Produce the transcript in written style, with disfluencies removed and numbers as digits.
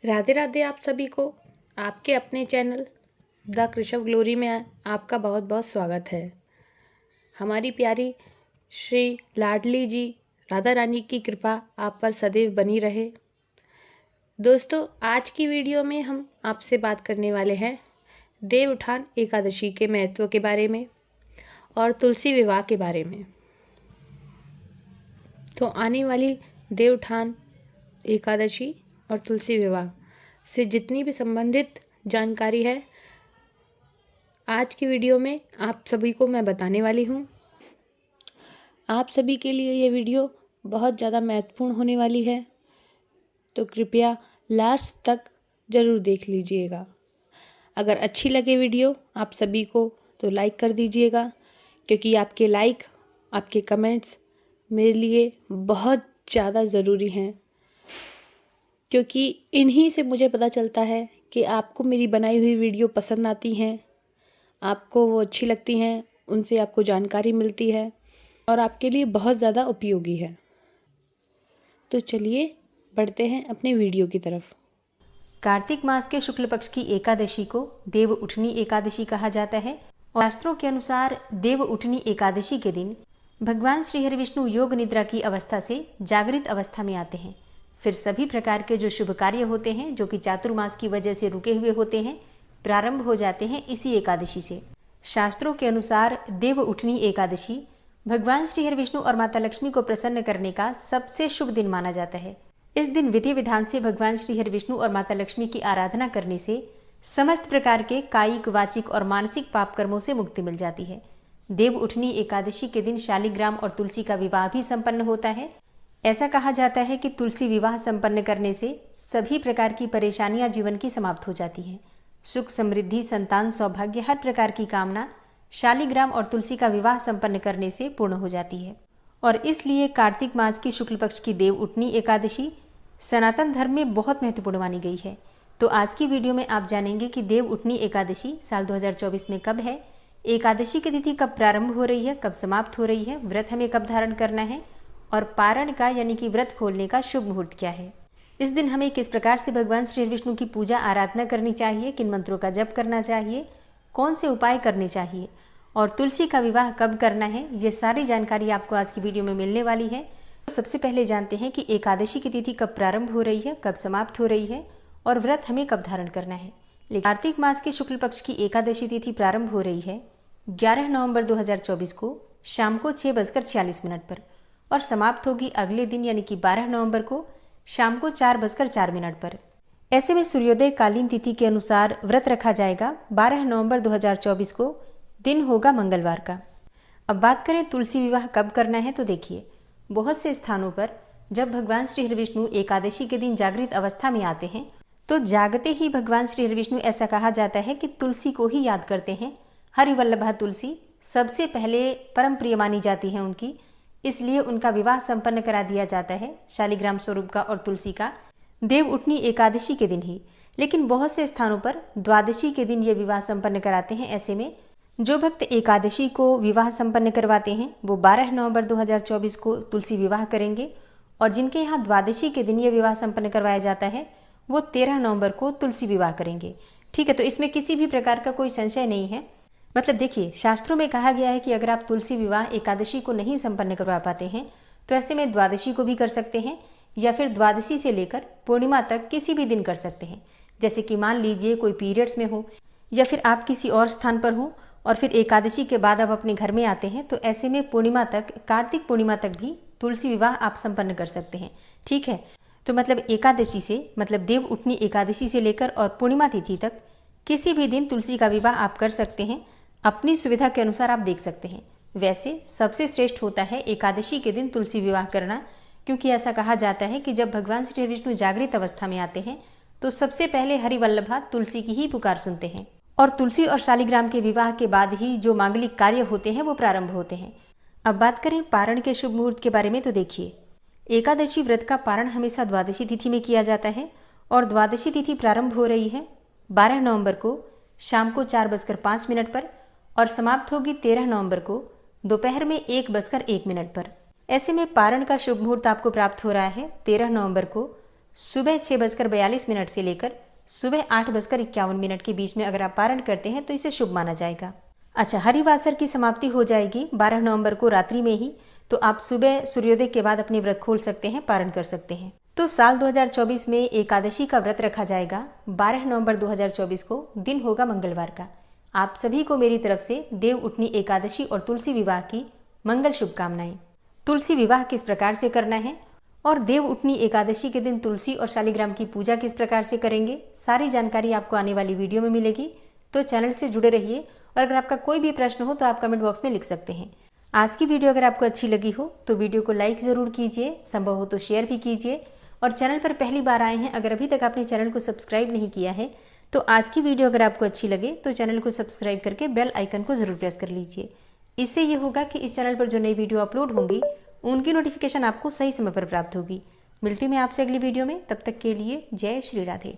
राधे राधे आप सभी को आपके अपने चैनल द कृषव ग्लोरी में आपका बहुत बहुत स्वागत है। हमारी प्यारी श्री लाडली जी राधा रानी की कृपा आप पर सदैव बनी रहे। दोस्तों, आज की वीडियो में हम आपसे बात करने वाले हैं देवउठान एकादशी के महत्व के बारे में और तुलसी विवाह के बारे में। तो आने वाली देवउठान एकादशी और तुलसी विवाह से जितनी भी संबंधित जानकारी है आज की वीडियो में आप सभी को मैं बताने वाली हूँ। आप सभी के लिए ये वीडियो बहुत ज़्यादा महत्वपूर्ण होने वाली है, तो कृपया लास्ट तक ज़रूर देख लीजिएगा। अगर अच्छी लगे वीडियो आप सभी को तो लाइक कर दीजिएगा, क्योंकि आपके लाइक, आपके कमेंट्स मेरे लिए बहुत ज़्यादा ज़रूरी हैं, क्योंकि इन्हीं से मुझे पता चलता है कि आपको मेरी बनाई हुई वीडियो पसंद आती हैं, आपको वो अच्छी लगती हैं, उनसे आपको जानकारी मिलती है और आपके लिए बहुत ज़्यादा उपयोगी है। तो चलिए बढ़ते हैं अपने वीडियो की तरफ। कार्तिक मास के शुक्ल पक्ष की एकादशी को देव उठनी एकादशी कहा जाता है और शास्त्रों के अनुसार देव उठनी एकादशी के दिन भगवान श्री हरि विष्णु योग निद्रा की अवस्था से जागृत अवस्था में आते हैं। फिर सभी प्रकार के जो शुभ कार्य होते हैं जो कि चातुर्मास की वजह से रुके हुए होते हैं प्रारंभ हो जाते हैं इसी एकादशी से। शास्त्रों के अनुसार देव उठनी एकादशी भगवान श्री हरि विष्णु और माता लक्ष्मी को प्रसन्न करने का सबसे शुभ दिन माना जाता है। इस दिन विधि विधान से भगवान श्री हरि विष्णु और माता लक्ष्मी की आराधना करने से समस्त प्रकार के कायिक, वाचिक और मानसिक पाप कर्मों से मुक्ति मिल जाती है। देव उठनी एकादशी के दिन शालिग्राम और तुलसी का विवाह भी संपन्न होता है। ऐसा कहा जाता है कि तुलसी विवाह संपन्न करने से सभी प्रकार की परेशानियां जीवन की समाप्त हो जाती हैं। सुख, समृद्धि, संतान, सौभाग्य, हर प्रकार की कामना शालिग्राम और तुलसी का विवाह संपन्न करने से पूर्ण हो जाती है। और इसलिए कार्तिक मास की शुक्ल पक्ष की देव उठनी एकादशी सनातन धर्म में बहुत महत्वपूर्ण मानी गई है। तो आज की वीडियो में आप जानेंगे कि देव उठनी एकादशी साल 2024 में कब है, एकादशी की तिथि कब प्रारंभ हो रही है, कब समाप्त हो रही है, व्रत हमें कब धारण करना है और पारण का यानी कि व्रत खोलने का शुभ मुहूर्त क्या है। इस दिन हमें किस प्रकार से भगवान श्री विष्णु की पूजा आराधना करनी चाहिए, किन मंत्रों का जप करना चाहिए, कौन से उपाय करने चाहिए और तुलसी का विवाह कब करना है, ये सारी जानकारी आपको आज की वीडियो में मिलने वाली है। तो सबसे पहले जानते हैं कि एकादशी की तिथि कब प्रारंभ हो रही है, कब समाप्त हो रही है और व्रत हमें कब धारण करना है। कार्तिक मास के शुक्ल पक्ष की एकादशी तिथि प्रारंभ हो रही है 11 नवंबर 2024 को शाम को 6:46 पर और समाप्त होगी अगले दिन यानी कि 12 नवंबर को शाम को 4:04 पर। ऐसे में सूर्योदय कालीन तिथि के अनुसार व्रत रखा जाएगा 12 नवंबर 2024 को, दिन होगा मंगलवार का। अब बात करें तुलसी विवाह कब करना है, तो देखिए बहुत से स्थानों पर जब भगवान श्री हरि विष्णु एकादशी के दिन जागृत अवस्था में आते हैं तो जागते ही भगवान श्री हरि विष्णु ऐसा कहा जाता है कि तुलसी को ही याद करते हैं। हरिवल्लभा तुलसी सबसे पहले परम प्रिय मानी जाती है उनकी, इसलिए उनका विवाह संपन्न करा दिया जाता है शालिग्राम स्वरूप का और तुलसी का देव उठनी एकादशी के दिन ही। लेकिन बहुत से स्थानों पर द्वादशी के दिन ये विवाह संपन्न कराते हैं। ऐसे में जो भक्त एकादशी को विवाह संपन्न करवाते हैं वो 12 नवंबर 2024 को तुलसी विवाह करेंगे और जिनके यहाँ द्वादशी के दिन ये विवाह संपन्न करवाया जाता है वो 13 नवंबर को तुलसी विवाह करेंगे। ठीक है, तो इसमें किसी भी प्रकार का कोई संशय नहीं है। मतलब देखिए शास्त्रों में कहा गया है कि अगर आप तुलसी विवाह एकादशी को नहीं संपन्न करवा पाते हैं तो ऐसे में द्वादशी को भी कर सकते हैं या फिर द्वादशी से लेकर पूर्णिमा तक किसी भी दिन कर सकते हैं। जैसे कि मान लीजिए कोई पीरियड्स में हो या फिर आप किसी और स्थान पर हो और फिर एकादशी के बाद आप अपने घर में आते हैं, तो ऐसे में पूर्णिमा तक, कार्तिक पूर्णिमा तक भी तुलसी विवाह आप संपन्न कर सकते हैं। ठीक है, तो मतलब एकादशी से, मतलब देव उठनी एकादशी से लेकर और पूर्णिमा तिथि तक किसी भी दिन तुलसी का विवाह आप कर सकते हैं। अपनी सुविधा के अनुसार आप देख सकते हैं। वैसे सबसे श्रेष्ठ होता है एकादशी के दिन तुलसी विवाह करना, क्योंकि ऐसा कहा जाता है कि जब भगवान श्री विष्णु जागृत अवस्था में आते हैं तो सबसे पहले हरिवल्लभा तुलसी की ही पुकार सुनते हैं और तुलसी और शालिग्राम के विवाह के बाद ही जो मांगलिक कार्य होते हैं वो प्रारंभ होते हैं। अब बात करें पारण के शुभ मुहूर्त के बारे में, तो देखिए एकादशी व्रत का पारण हमेशा द्वादशी तिथि में किया जाता है और द्वादशी तिथि प्रारंभ हो रही है 12 नवंबर को शाम को 4:05 पर और समाप्त होगी 13 नवंबर को दोपहर में 1:01 पर। ऐसे में पारण का शुभ मुहूर्त आपको प्राप्त हो रहा है 13 नवंबर को सुबह 6:42 से लेकर सुबह 8:51 के बीच में अगर आप पारण करते हैं तो इसे शुभ माना जाएगा। अच्छा, हरिवासर की समाप्ति हो जाएगी 12 नवंबर को रात्रि में ही, तो आप सुबह सूर्योदय के बाद अपनी व्रत खोल सकते हैं, पारण कर सकते हैं। तो साल 2024 में एकादशी का व्रत रखा जाएगा 12 नवंबर 2024 को, दिन होगा मंगलवार का। आप सभी को मेरी तरफ से देव उठनी एकादशी और तुलसी विवाह की मंगल शुभकामनाएं। तुलसी विवाह किस प्रकार से करना है और देव उठनी एकादशी के दिन तुलसी और शालिग्राम की पूजा किस प्रकार से करेंगे, सारी जानकारी आपको आने वाली वीडियो में मिलेगी। तो चैनल से जुड़े रहिए और अगर आपका कोई भी प्रश्न हो तो आप कमेंट बॉक्स में लिख सकते हैं। आज की वीडियो अगर आपको अच्छी लगी हो तो वीडियो को लाइक ज़रूर कीजिए, संभव हो तो शेयर भी कीजिए। और चैनल पर पहली बार आए हैं, अगर अभी तक आपने चैनल को सब्सक्राइब नहीं किया है तो आज की वीडियो अगर आपको अच्छी लगे तो चैनल को सब्सक्राइब करके बेल आइकन को ज़रूर प्रेस कर लीजिए। इससे ये होगा कि इस चैनल पर जो नई वीडियो अपलोड होंगी उनकी नोटिफिकेशन आपको सही समय पर प्राप्त होगी। मिलती हूँ मैं आपसे अगली वीडियो में, तब तक के लिए जय श्री राधे।